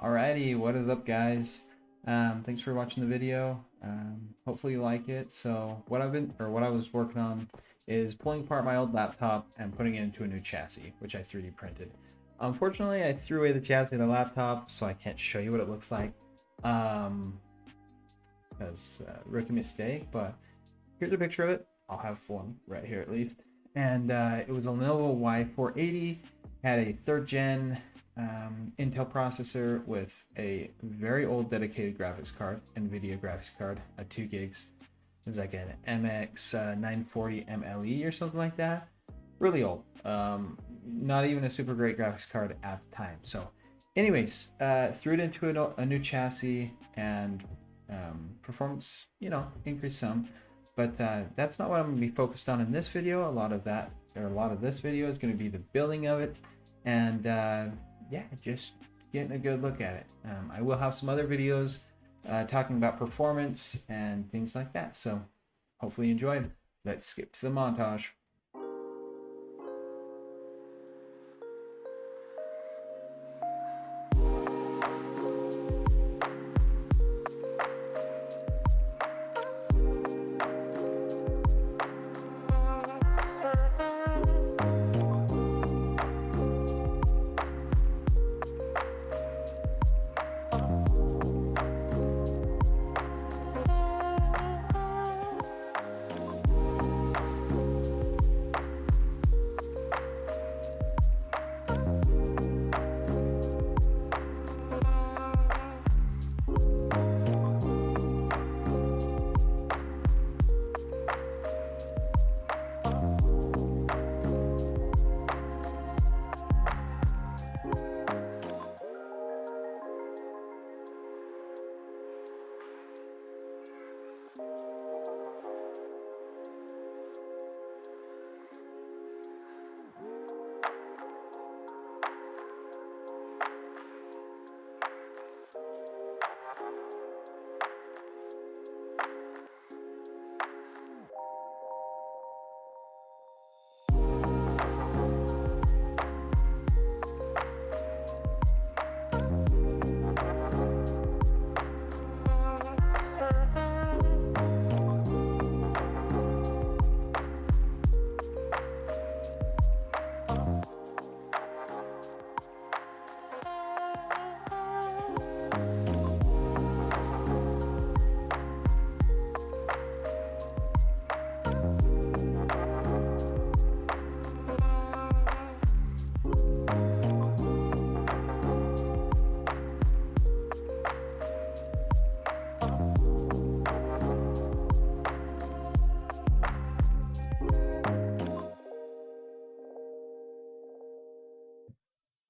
Alrighty, what is up, guys? Thanks for watching the video. Hopefully you like it. So what I was working on is pulling apart my old laptop and putting it into a new chassis, which I 3D printed. Unfortunately, I threw away the chassis of the laptop, so I can't show you what it looks like. Because rookie mistake, but here's a picture of it. I'll have one right here at least. And it was a Lenovo Y480, had a 3rd gen Intel processor with a very old dedicated graphics card, NVIDIA graphics card, a 2 gigs. It was like an MX 940 MLE or something like that. Really old. Not even a super great graphics card at the time. So, anyways, threw it into a new chassis and performance, increased some. But that's not what I'm going to be focused on in this video. A lot of this video is going to be the building of it, and yeah, just getting a good look at it. I will have some other videos talking about performance and things like that. So hopefully you enjoy. Let's skip to the montage.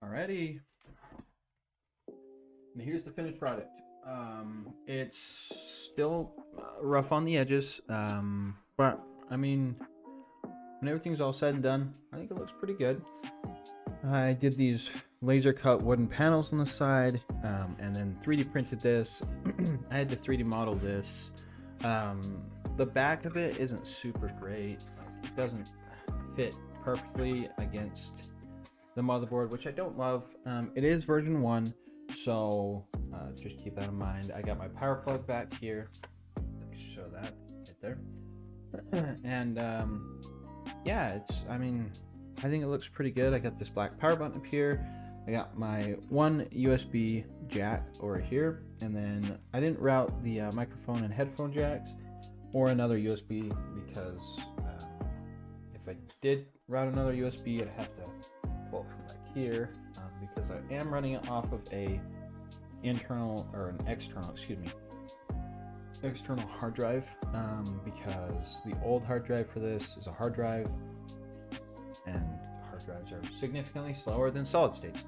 Alrighty, and here's the finished product. It's still rough on the edges, but I mean, when everything's all said and done, I think it looks pretty good. I did these laser cut wooden panels on the side, and then 3D printed this. I had to 3D model this. The back of it isn't super great. It doesn't fit perfectly against the motherboard, which I don't love. It is version 1, so just keep that in mind. I got my power plug back here. Let's show that right there. And yeah, I think it looks pretty good. I got this black power button up here. I got my one USB jack over here, and then I didn't route the microphone and headphone jacks or another USB because if I did route another USB, I'd have to pull it from back here because I am running it off of a external hard drive because the old hard drive for this is a hard drive, and hard drives are significantly slower than solid states.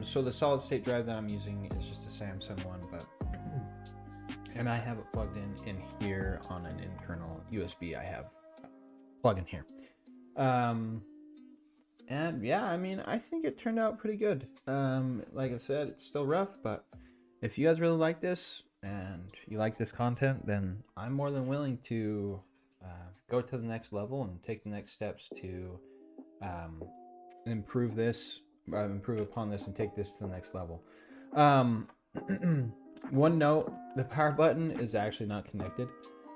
So the solid state drive that I'm using is just a Samsung one, and I have it plugged in here on an internal USB. I have plug in here. And yeah, I think it turned out pretty good. Like I said, it's still rough, but if you guys really like this and you like this content, then I'm more than willing to go to the next level and take the next steps to improve upon this and take this to the next level. One note: the power button is actually not connected.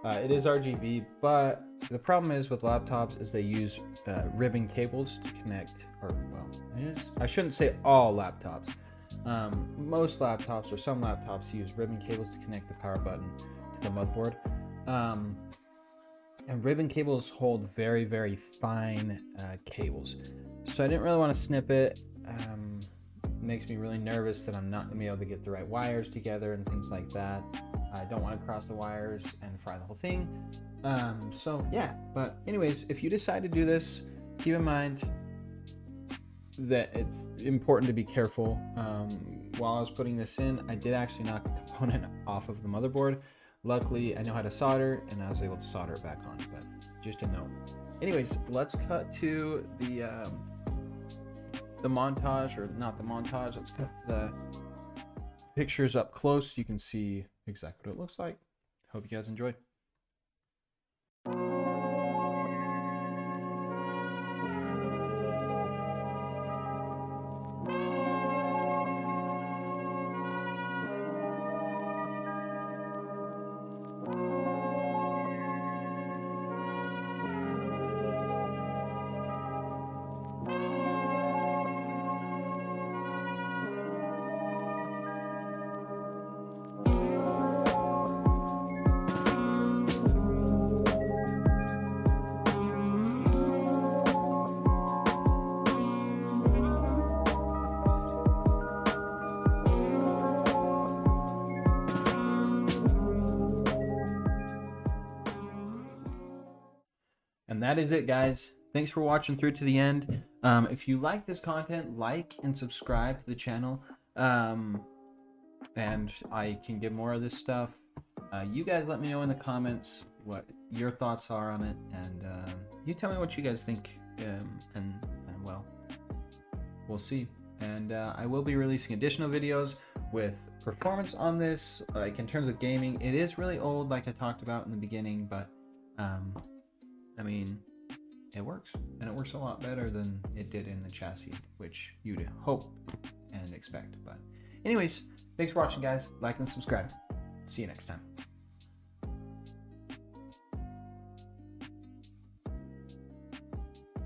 It is RGB, but the problem is with laptops is they use ribbon cables to connect, or well, I shouldn't say all laptops. Most laptops or some laptops use ribbon cables to connect the power button to the motherboard. And ribbon cables hold very, very fine cables. So I didn't really want to snip it. Makes me really nervous that I'm not going to be able to get the right wires together and things like that. I don't want to cross the wires and fry the whole thing. So yeah, but anyways, if you decide to do this, keep in mind that it's important to be careful. While I was putting this in, I did actually knock a component off of the motherboard. Luckily, I know how to solder, and I was able to solder it back on, but just a note. Anyways, let's cut to the montage, or not the montage, let's cut to the pictures up close. You can see exactly what it looks like. Hope you guys enjoy. And that is it, guys. Thanks for watching through to the end. If you like this content, like and subscribe to the channel. And I can get more of this stuff. You guys let me know in the comments what your thoughts are on it, and you tell me what you guys think, and well, we'll see. And I will be releasing additional videos with performance on this, like in terms of gaming. It is really old, like I talked about in the beginning, but I mean, it works, and it works a lot better than it did in the chassis, which you'd hope and expect. But anyways, thanks for watching, guys. Like and subscribe. See you next time.